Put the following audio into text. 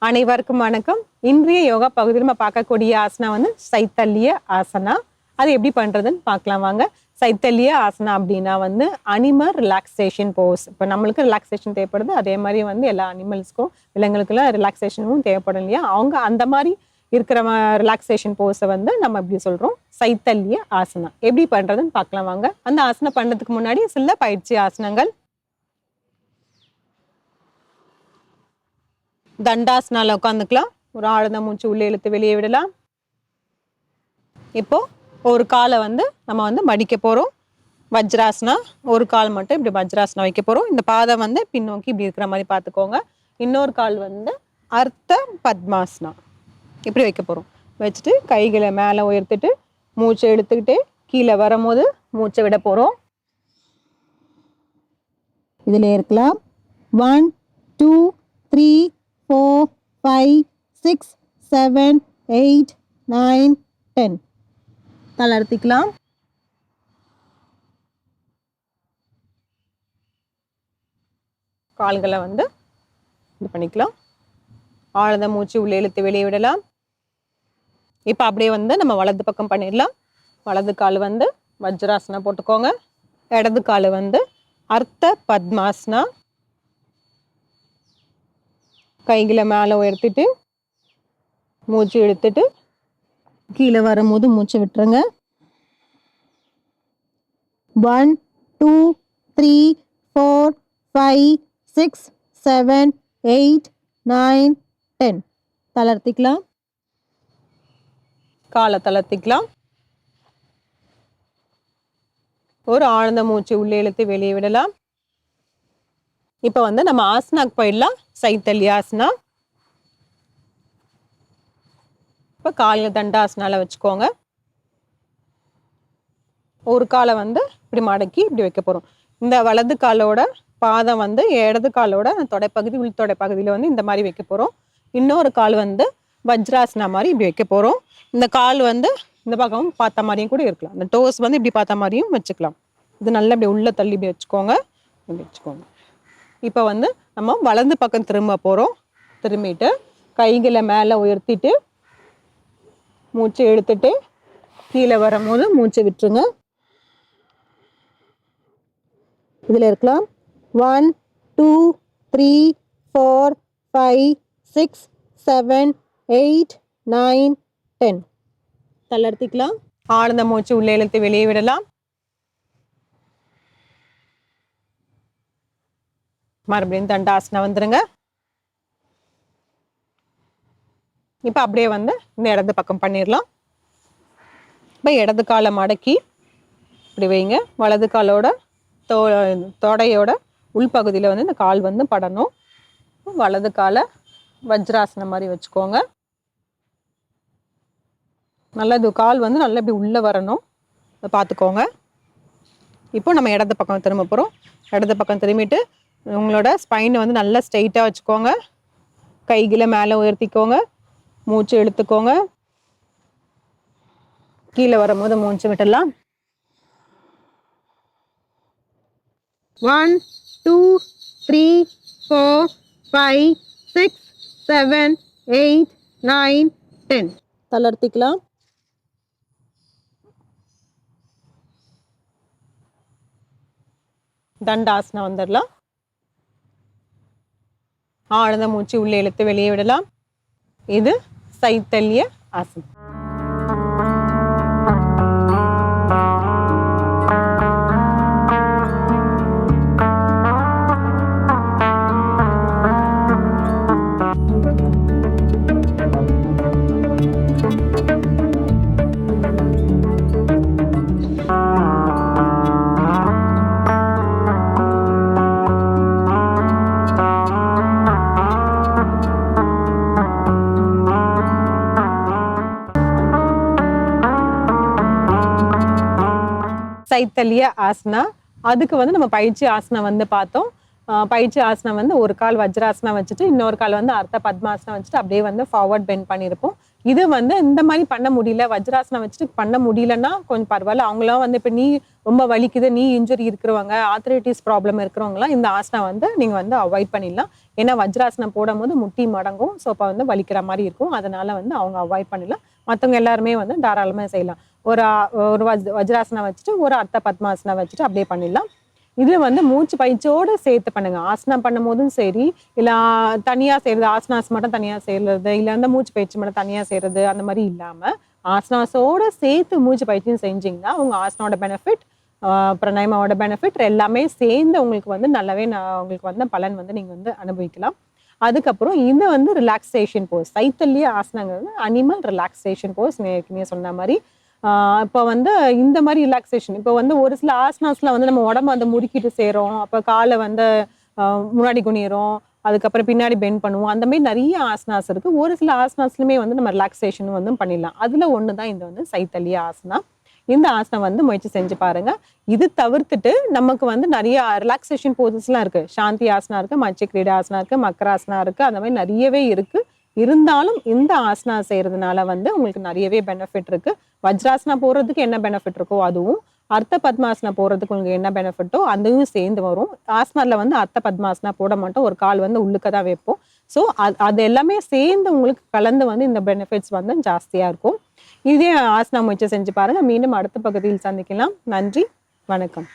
அனைவருக்கும் வணக்கம். இன்றைய யோகா பகுதியில் நம்ம பார்க்கக்கூடிய ஆசனா வந்து சைத்தல்ய ஆசனா. அது எப்படி பண்றதுன்னு பார்க்கலாம் வாங்க. சைத்தல்ய ஆசனா அப்படின்னா வந்து அனிமல் ரிலாக்ஸேஷன் போஸ். இப்போ நம்மளுக்கு ரிலாக்ஸேஷன் தேவைப்படுது, அதே மாதிரி வந்து எல்லா அனிமல்ஸ்க்கும் விலங்குகளுக்கெல்லாம் ரிலாக்ஸேஷனும் தேவைப்படும் இல்லையா? அவங்க அந்த மாதிரி இருக்கிற ரிலாக்ஸேஷன் போஸை வந்து நம்ம எப்படி சொல்றோம், சைத்தல்ய ஆசனா. எப்படி பண்றதுன்னு பார்க்கலாம் வாங்க. அந்த ஆசனம் பண்றதுக்கு முன்னாடி சில பயிற்சி ஆசனங்கள். தண்டாசனால உட்காந்துக்கலாம். ஒரு ஆழ்ந்த மூச்சு உள்ளே இழுத்து வெளியே விடலாம். இப்போ ஒரு காலை வந்து நம்ம வந்து மடிக்க போறோம். வஜ்ராசனா. ஒரு கால் மட்டும் இப்படி வஜ்ராசனா வைக்க போறோம். இந்த பாதம் வந்து பின்னோக்கி இப்படி இருக்கிற மாதிரி பார்த்துக்கோங்க. இன்னொரு கால் வந்து அர்த்த பத்மாசனா இப்படி வைக்க போறோம். வச்சுட்டு கைகளை மேலே உயர்த்திட்டு மூச்சை இழுத்துக்கிட்டே கீழே வரும்போது மூச்சை விட போறோம். இதில் இருக்கலாம். 1 2 3 4 5 6 7 8 9 10. தளர்த்திக்கலாம். கால்களை வந்து இது பண்ணிக்கலாம். ஆழ்ந்த மூச்சு உள்ளே இழுத்து வெளியே விடலாம். இப்போ அப்படியே வந்து நம்ம வலது பக்கம் பண்ணிடலாம். வலது கால் வந்து வஜ்ராசனா போட்டுக்கோங்க. இடது கால் வந்து அர்த்த பத்மாசனா. கைகளை மேலே உயர்த்திட்டு மூச்சு இழுத்துட்டு கீழே வரும்போது மூச்சு விட்டுருங்க. 1 2 3 4 5 6 7 8 9 10. தளர்த்திக்கலாம். காலை தளர்த்திக்கலாம். ஒரு ஆழ்ந்த மூச்சு உள்ளே இழுத்து வெளியே விடலாம். இப்போ வந்து நம்ம ஆசனாக்கு போயிடலாம். சைத்தல்யாசனா. இப்போ காலில் தண்டாசனால வச்சுக்கோங்க. ஒரு காலை வந்து இப்படி மடக்கி இப்படி வைக்க போறோம். இந்த வலது காலோட பாதம் வந்து இடது காலோட தொடைப்பகுதி உள் தொடைப்பகுதியில் வந்து இந்த மாதிரி வைக்க போறோம். இன்னொரு கால் வந்து வஜ்ராசனா மாதிரி இப்படி வைக்க போறோம். இந்த கால் வந்து இந்த பக்கம் பார்த்த மாதிரியும் கூட இருக்கலாம். இந்த டோஸ் வந்து இப்படி பார்த்த மாதிரியும் வச்சுக்கலாம். இது நல்லா இப்படி உள்ள தள்ளி இப்படி வச்சுக்கோங்க. இப்படி வச்சுக்கோங்க. இப்போ வந்து நம்ம வலது பக்கம் திரும்ப போகிறோம். திரும்பிட்டு கைகளை மேலே உயர்த்திட்டு மூச்சை இழுத்துட்டு கீழே வரும்போது மூச்சை விட்டுருங்க. இதில் இருக்கலாம். 1 2 3 4 5 6 7 8 9 10. தளர்த்திக்கலாம். ஆழ்ந்த மூச்சு உள்ளே இழுத்து வெளியே விடலாம். மறுபடியும் தண்டாசனா வந்துருங்க. இப்போ அப்படியே வந்து இந்த இடது பக்கம் பண்ணிடலாம். இப்போ இடது காலை மடக்கி இப்படி வைங்க. வலது காலோட தொடையோட உள்பகுதியில் வந்து இந்த கால் வந்து படணும். வலது காலை வஜ்ராசனம் மாதிரி வச்சுக்கோங்க. நல்லா இது கால் வந்து நல்லா இப்படி உள்ளே வரணும். பார்த்துக்கோங்க. இப்போ நம்ம இடது பக்கம் திரும்ப போகிறோம். இடது பக்கம் திரும்பிட்டு உங்களோட ஸ்பைனை வந்து நல்லா ஸ்ட்ரெயிட்டாக வச்சுக்கோங்க. கைகளை மேலே உயர்த்திக்கோங்க. மூச்சு இழுத்துக்கோங்க. கீழே வரும்போது மூச்சு விட்டுடலாம். 1 2 3 4 5 6 7 8 9 10. தளர்த்திக்கலாம். தண்டாசனம் வந்துடலாம். ஆழ்ந்த மூச்சு உள்ளே இழுத்து வெளியே விடலாம். இது சைத்தல்ய ஆசனம். சைத்தல்ய ஆசனா. அதுக்கு வந்து நம்ம பயிற்சி ஆசனம் வந்து பார்த்தோம். பயிற்சி ஆசனம் வந்து ஒரு கால் வஜ்ராசனா வச்சுட்டு இன்னொரு கால் வந்து அர்த்த பத்மாசனா வச்சுட்டு அப்படியே வந்து ஃபார்வர்ட் பெண்ட் பண்ணியிருப்போம். இது வந்து இந்த மாதிரி பண்ண முடியல, வஜ்ராசனம் வச்சுட்டு பண்ண முடியலன்னா கொஞ்சம் பரவாயில்ல. அவங்களாம் வந்து இப்போ நீ ரொம்ப வலிக்குது, நீ இன்ஜுரி இருக்கிறவங்க, ஆர்த்ரைட்டிஸ் ப்ராப்ளம் இருக்கிறவங்கலாம் இந்த ஆசனம் வந்து நீங்க வந்து அவாய்ட் பண்ணிடலாம். ஏன்னா வஜ்ராசனம் போடும்போது முட்டி மடங்கும். ஸோ அப்போ வந்து வலிக்கிற மாதிரி இருக்கும். அதனால வந்து அவங்க அவாய்ட் பண்ணிடலாம். மற்றவங்க எல்லாருமே வந்து தாராளமாக செய்யலாம். ஒரு ஒரு வஜ்ராசனம் வச்சுட்டு ஒரு அர்த்த பத்மாசனம் வச்சுட்டு அப்படியே பண்ணிடலாம். இது வந்து மூச்சு பயிற்சியோடு சேர்த்து பண்ணுங்க. ஆசனம் பண்ணும் போதும் சரி, இல்லை தனியா செய்யறது, ஆசனாஸ் மட்டும் தனியா செய்யறது, இல்லை அந்த மூச்சு பயிற்சி மட்டும் தனியா செய்யறது, அந்த மாதிரி இல்லாம ஆசனாஸோட சேர்த்து மூச்சு பயிற்சியும் செஞ்சீங்கன்னா உங்க ஆசனோட பெனிஃபிட், பிராணாயாமாவோட பெனிஃபிட் எல்லாமே சேர்ந்து உங்களுக்கு வந்து நல்லாவே உங்களுக்கு வந்து பலன் வந்து நீங்க வந்து அனுபவிக்கலாம். அதுக்கப்புறம் இது வந்து ரிலாக்ஸேஷன் போஸ். சைத்தல்ய ஆசனங்கிறது அனிமல் ரிலாக்ஸேஷன் போஸ். ஏற்கனவே சொன்ன மாதிரி இப்போ வந்து இந்த மாதிரி ரிலாக்ஸேஷன், இப்போ வந்து ஒரு சில ஆசனாஸ்ல வந்து நம்ம உடம்ப வந்து முறுக்கிட்டு செய்றோம். அப்போ காலை வந்து முன்னாடி குனிறோம், அதுக்கப்புறம் பின்னாடி பெண்ட் பண்ணுவோம். அந்த மாதிரி நிறைய ஆசனாஸ் இருக்கு. ஒரு சில ஆசனாஸ்லுமே வந்து நம்ம ரிலாக்ஸேஷன் வந்து பண்ணிடலாம். அதுல ஒண்ணுதான் இந்த வந்து சைத்தல்ய ஆசனா. இந்த ஆசனம் வந்து முயற்சி செஞ்சு பாருங்க. இது தவிர்த்துட்டு நமக்கு வந்து நிறைய ரிலாக்ஸேஷன் போசஸ்லாம் இருக்கு. சாந்தி ஆசனா இருக்கு, மச்ச கிரீடா ஆசனா இருக்கு, மக்கராசனா இருக்கு. அந்த மாதிரி நிறையவே இருக்கு. இருந்தாலும் இந்த ஆசனா செய்யறதுனால வந்து உங்களுக்கு நிறையவே பெனிஃபிட் இருக்கு. வஜ்ராசனா போறதுக்கு என்ன பெனிஃபிட் இருக்கோ அதுவும், அர்த்த பத்மாசனா போறதுக்கு உங்களுக்கு என்ன பெனிஃபிட்டோ அதுவும் சேர்ந்து வரும். ஆசனால வந்து அர்த்த பத்மாசனா போட மாட்டோம். ஒரு கால் வந்து உள்ளுக்க தான் வைப்போம். ஸோ அது எல்லாமே சேர்ந்து உங்களுக்கு கலந்து வந்து இந்த பெனிஃபிட்ஸ் வந்து ஜாஸ்தியா இருக்கும். இதே ஆசனா முயற்சி செஞ்சு பாருங்க. மீண்டும் அடுத்த பகுதியில் சந்திக்கலாம். நன்றி, வணக்கம்.